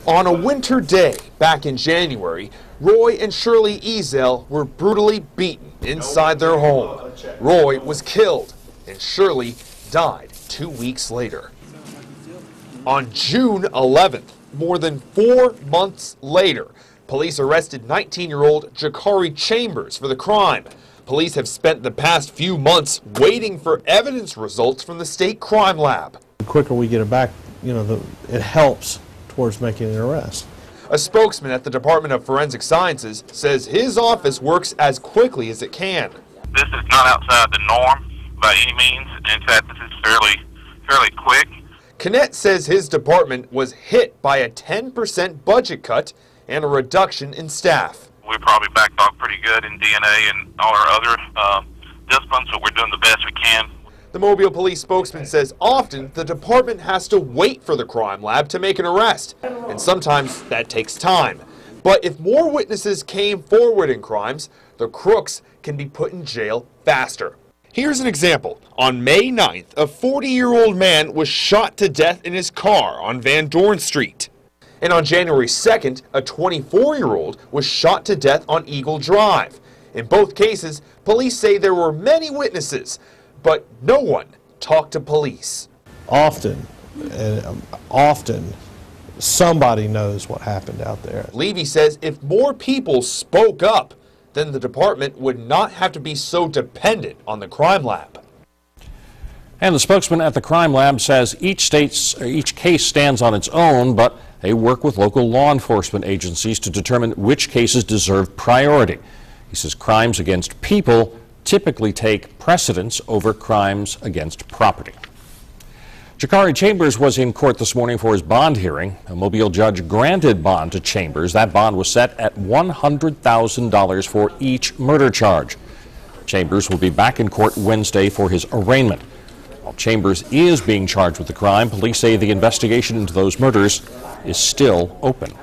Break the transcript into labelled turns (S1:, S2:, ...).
S1: On a winter day back in January, Roy and Shirley Ezel were brutally beaten inside their home. Roy was killed and Shirley died 2 weeks later. On June 11th, more than 4 months later, police arrested 19-year-old Jakari Chambers for the crime. Police have spent the past few months waiting for evidence results from the state crime lab.
S2: The quicker we get it back, it helps towards making an arrest.
S1: A spokesman at the Department of Forensic Sciences says his office works as quickly as it can.
S3: This is not outside the norm by any means. In fact, this is fairly quick.
S1: Kinnett says his department was hit by a 10% budget cut and a reduction in staff.
S3: We're probably backed off pretty good in DNA and all our other disciplines, but we're doing the best we can.
S1: The Mobile police spokesman says often the department has to wait for the crime lab to make an arrest, and sometimes that takes time. But if more witnesses came forward in crimes, the crooks can be put in jail faster. Here's an example. On May 9th, a 40-year-old man was shot to death in his car on Van Dorn Street. And on January 2nd, a 24-year-old was shot to death on Eagle Drive. In both cases, police say there were many witnesses, but no one talked to police.
S2: Often somebody knows what happened out there.
S1: Levy says if more people spoke up, then the department would not have to be so dependent on the crime lab.
S4: And the spokesman at the crime lab says each case stands on its own, but they work with local law enforcement agencies to determine which cases deserve priority. He says crimes against people typically take precedence over crimes against property. Jakari Chambers was in court this morning for his bond hearing. A Mobile judge granted bond to Chambers. That bond was set at $100,000 for each murder charge. Chambers will be back in court Wednesday for his arraignment. While Chambers is being charged with the crime, police say the investigation into those murders is still open.